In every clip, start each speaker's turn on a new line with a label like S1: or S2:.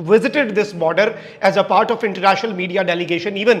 S1: visited this border as a part of international media delegation even।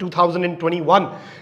S1: 2021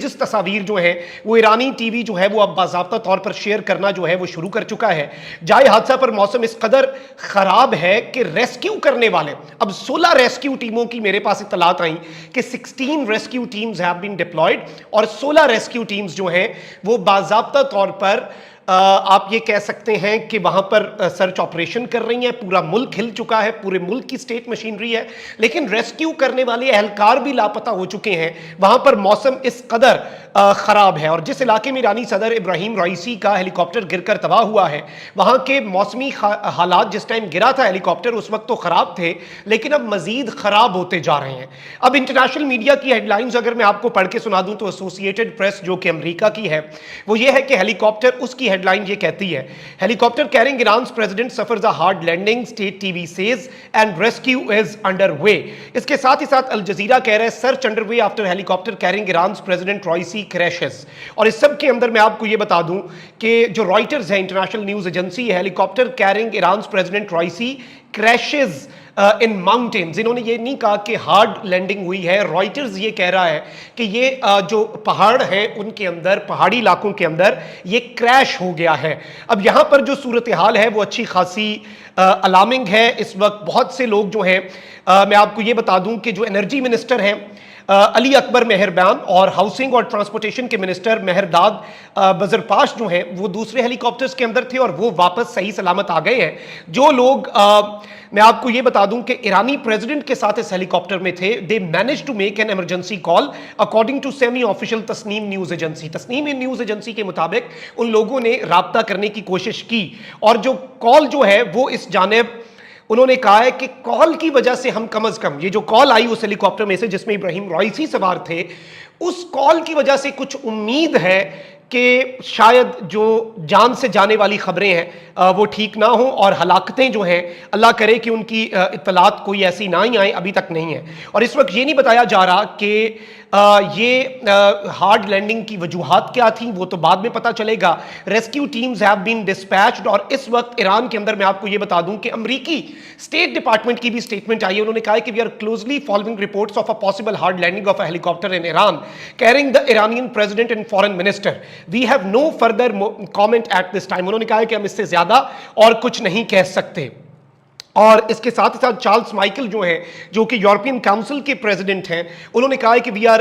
S1: images تصاویر جو ہیں وہ ایرانی ٹی وی جو ہے وہ اب باضابطہ طور پر شیئر کرنا جو ہے وہ شروع کر چکا ہے۔ جائے حادثہ پر موسم اس قدر خراب ہے کہ ریسکیو کرنے والے اب 16 ریسکیو ٹیموں کی میرے پاس اطلاعات آئیں کہ 16 rescue teams have been deployed, اور 16 ریسکیو ٹیمز جو ہیں وہ باضابطہ طور پر آپ یہ کہہ سکتے ہیں کہ وہاں پر سرچ آپریشن کر رہی ہیں۔ پورا ملک ہل چکا ہے، پورے ملک کی سٹیٹ مشینری ہے، لیکن ریسکیو کرنے والے اہلکار بھی لاپتہ ہو چکے ہیں۔ وہاں پر موسم اس قدر خراب ہے، اور جس علاقے میں ایرانی صدر ابراہیم رئیسی کا ہیلی کاپٹر گر کر تباہ ہوا ہے، وہاں کے موسمی حالات جس ٹائم گرا تھا ہیلی کاپٹر اس وقت تو خراب تھے، لیکن اب مزید خراب ہوتے جا رہے ہیں۔ اب انٹرنیشنل میڈیا کی ہیڈ لائنز اگر میں آپ کو پڑھ کے سنا دوں تو ایسوسیٹڈ پریس جو کہ امریکہ کی ہے وہ یہ ہے کہ ہیلی کاپٹر، اس کی ہیڈ لائن یہ کہتی ہے helicopter carrying Iran's president suffers a hard landing, state TV says, and rescue is underway۔ اس کے ساتھ ہی ساتھ الجزیرہ کہہ رہے search underway after helicopter carrying Iran's president Raisi crashes۔ اور اس سب کے اندر میں آپ کو یہ بتا دوں کہ جو رائٹرز ہے انٹرنیشنل نیوز ایجنسی ہے، helicopter carrying Iran's president Raisi crashes in mountains, انہوں نے یہ نہیں کہا کہ ہارڈ لینڈنگ ہوئی ہے، رائٹرز یہ کہہ رہا ہے کہ یہ جو پہاڑ ہیں ان کے اندر، پہاڑی علاقوں کے اندر یہ کریش ہو گیا ہے۔ اب یہاں پر جو صورتحال ہے وہ اچھی خاصی الارمنگ ہے۔ اس وقت بہت سے لوگ جو ہیں، میں آپ کو یہ بتا دوں کہ جو انرجی منسٹر ہیں علی اکبر مہربان اور ہاؤسنگ اور ٹرانسپورٹیشن کے منسٹر مہرداد بزرپاش جو ہیں وہ دوسرے ہیلی کاپٹرز کے اندر تھے اور وہ واپس صحیح سلامت آ گئے ہیں۔ جو لوگ میں آپ کو یہ بتا دوں کہ ایرانی پریزیڈنٹ کے ساتھ اس ہیلی کاپٹر میں تھے، they managed to make an emergency call according to semi official Tasnim news agency. Tasnim news agency کے مطابق ان لوگوں نے رابطہ کرنے کی کوشش کی، اور جو کال جو ہے وہ اس جانب انہوں نے کہا ہے کہ کال کی وجہ سے ہم کم از کم، یہ جو کال آئی اس ہیلی کاپٹر میں سے جس میں ابراہیم رائسی سوار تھے، اس کال کی وجہ سے کچھ امید ہے کہ شاید جو جان سے جانے والی خبریں ہیں وہ ٹھیک نہ ہوں، اور ہلاکتیں جو ہیں اللہ کرے کہ ان کی اطلاعات کوئی ایسی نہ ہی آئیں، ابھی تک نہیں ہے۔ اور اس وقت یہ نہیں بتایا جا رہا کہ یہ ہارڈ لینڈنگ کی وجوہات کیا تھیں، وہ تو بعد میں پتہ چلے گا۔ ریسکیو ٹیمز ہیو بین ڈسپیچڈ، اور اس وقت ایران کے اندر میں آپ کو یہ بتا دوں کہ امریکی اسٹیٹ ڈپارٹمنٹ کی بھی سٹیٹمنٹ آئی ہے۔ انہوں نے کہا کہ we are closely following reports of a possible hard landing of a helicopter in Iran carrying the Iranian president and foreign minister, we have no further comment at this time. انہوں نے کہا کہ ہم اس سے زیادہ اور کچھ نہیں کہہ سکتے۔ اور اس کے ساتھ ساتھ چارلز مائیکل جو ہیں، جو کہ یورپین کاؤنسل کے پریزیڈنٹ ہیں، انہوں نے کہا ہے کہ we are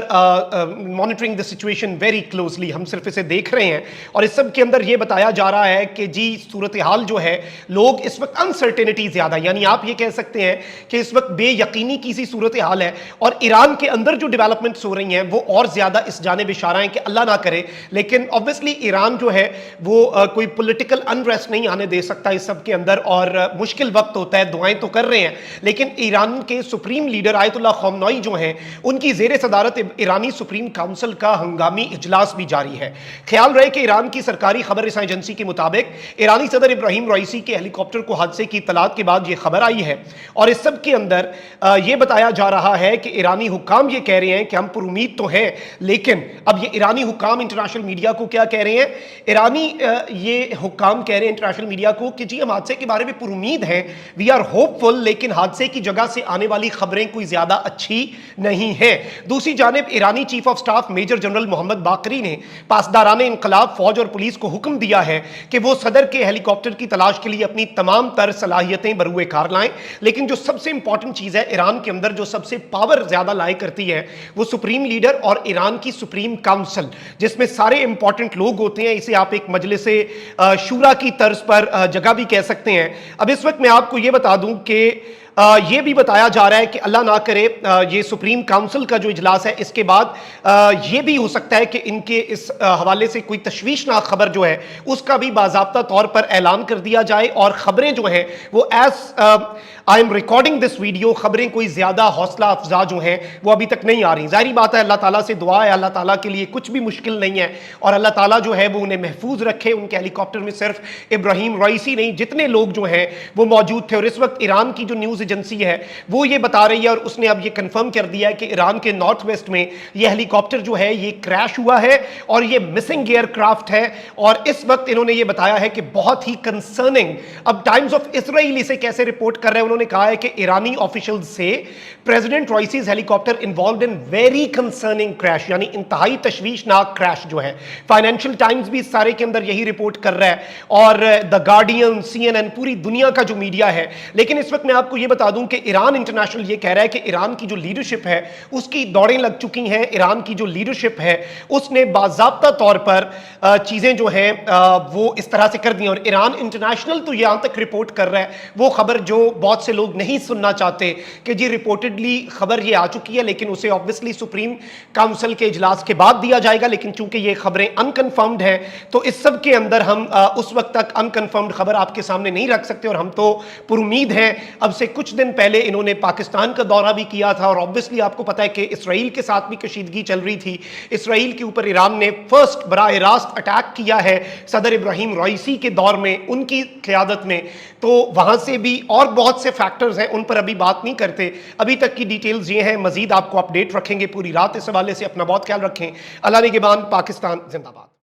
S1: monitoring the situation very closely, ہم صرف اسے دیکھ رہے ہیں۔ اور اس سب کے اندر یہ بتایا جا رہا ہے کہ جی صورتحال جو ہے، لوگ اس وقت انسرٹینٹی زیادہ، یعنی آپ یہ کہہ سکتے ہیں کہ اس وقت بے یقینی کی سی صورتحال ہے، اور ایران کے اندر جو ڈیولپمنٹس ہو رہی ہیں وہ اور زیادہ اس جانب اشارہ ہیں کہ اللہ نہ کرے، لیکن obviously ایران جو ہے وہ کوئی پولیٹیکل انریسٹ نہیں آنے دے سکتا اس سب کے اندر، اور مشکل وقت ہوتا ہے، دعائیں تو کر رہے ہیں، لیکن ایران کے سپریم لیڈر آیت اللہ خامنائی جو ہیں ان کی زیر صدارت ایرانی سپریم کاؤنسل کا ہنگامی اجلاس بھی جاری ہے۔ خیال رہے کہ ایران کی سرکاری خبر رساں ایجنسی کے مطابق ایرانی صدر ابراہیم رئیسی کے ہیلی کاپٹر کو حادثے کی اطلاعات کے بعد یہ خبر آئی ہے، اور اس سب کے اندر یہ بتایا جا رہا ہے کہ ایرانی حکام یہ کہہ رہے ہیں کہ ہم پر امید تو ہیں، لیکن اب یہ ایرانی حکام انٹرنیشنل میڈیا کو کیا کہہ رہے ہیں؟ ایرانی یہ حکام کہہ رہے ہیں انٹرنیشنل میڈیا کو کہ جی ہم حادثے کے بارے میں پر امید ہیں، وی آر ہوپ فل، لیکن حادثے کی جگہ سے آنے والی خبریں کوئی زیادہ اچھی نہیں ہیں۔ دوسری جانب ایرانی chief of staff major general Mohammad Bagheri نے پاسداران انقلاب، فوج اور پولیس کو حکم دیا ہے کہ وہ صدر کے ہیلی کاپٹر کی تلاش کے لیے اپنی تمام تر صلاحیتیں بروئے کار لائیں، لیکن جو سب سے امپورٹنٹ چیز ہے ایران کے اندر جو سب سے پاور زیادہ لائے کرتی ہے وہ سپریم لیڈر اور ایران کی سپریم کاؤنسل، جس میں سارے امپورٹنٹ لوگ ہوتے ہیں۔ اسے آپ ایک مجلس شورا کی طرز پر جگہ بھی کہہ سکتے ہیں۔ اب اس وقت میں آپ کو یہ بتا دوں کہ یہ بھی بتایا جا رہا ہے کہ اللہ نہ کرے یہ سپریم کاؤنسل کا جو اجلاس ہے اس کے بعد یہ بھی ہو سکتا ہے کہ ان کے اس حوالے سے کوئی تشویشناک خبر جو ہے اس کا بھی باضابطہ طور پر اعلان کر دیا جائے، اور خبریں جو ہیں وہ as I am recording this video, خبریں کوئی زیادہ حوصلہ افزا جو ہیں وہ ابھی تک نہیں آ رہی۔ ظاہری بات ہے اللہ تعالیٰ سے دعا ہے، اللہ تعالیٰ کے لیے کچھ بھی مشکل نہیں ہے، اور اللہ تعالیٰ جو ہے وہ انہیں محفوظ رکھے۔ ان کے ہیلی کاپٹر میں صرف ابراہیم رئیسی نہیں، جتنے لوگ جو ہیں وہ موجود تھے۔ اور اس وقت ایران کی جو نیوز نیوز ایجنسی ہے وہ یہ بتا رہی ہے اور اس نے اب یہ کنفرم کر دیا ہے کہ ایران کے نارتھ ویسٹ میں یہ ہیلی کاپٹر جو ہے یہ کریش ہوا ہے اور یہ مسنگ ایئر کرافٹ ہے، اور اس وقت انہوں نے یہ بتایا ہے کہ بہت ہی کنسرننگ. اب ٹائمز آف اسرائیل اسے کیسے رپورٹ کر رہے ہیں، انہوں نے کہا ہے کہ ایرانی آفیشل سے president Raisi's helicopter involved in very concerning crash, یعنی انتہائی تشویشناک کریش جو ہے. فائنینشیل ٹائمز بھی اس سارے کے اندر یہی رپورٹ کر رہا ہے اور دا گارڈین، سی این این، پوری دنیا کا جو میڈیا ہے. لیکن اس وقت میں آپ کو یہ بتا دوں کہ ایران انٹرنیشنل یہ کہہ رہا ہے کہ ایران کی جو لیڈرشپ ہے اس کی دوڑیں لگ چکی ہیں. ایران کی جو لیڈرشپ ہے اس نے باضابطہ طور پر چیزیں جو ہیں وہ اس طرح سے کر دی ہیں. اور ایران انٹرنیشنل تو یہاں تک رپورٹ کر رہا ہے وہ خبر جو بہت سے لوگ نہیں سننا چاہتے کہ جی رپورٹڈلی خبر یہ آ چکی ہے، لیکن اسے آبویسلی سپریم کاؤنسل کے اجلاس کے بعد دیا جائے گا. لیکن چونکہ یہ خبریں انکنفرمڈ ہیں تو اس سب کے اندر ہم اس وقت تک انکنفرمڈ خبر آپ کے سامنے نہیں رکھ سکتے. اور ہم تو پر امید ہیں. اب سے کچھ دن پہلے انہوں نے پاکستان کا دورہ بھی کیا تھا اور آبویسلی آپ کو پتا ہے کہ اسرائیل کے ساتھ بھی کشیدگی چل رہی تھی. اسرائیل کے اوپر ایران نے فرسٹ براہ راست اٹیک کیا ہے صدر ابراہیم رائسی کے دور میں، ان کی قیادت میں. تو وہاں سے بھی اور بہت سے فیکٹرز ہیں، ان پر ابھی بات نہیں کرتے. ابھی تک کی ڈیٹیلز یہ ہیں، مزید آپ کو اپڈیٹ رکھیں گے پوری رات. اس حوالے سے اپنا بہت خیال رکھیں. اللہ نگہبان. پاکستان زندہ باد.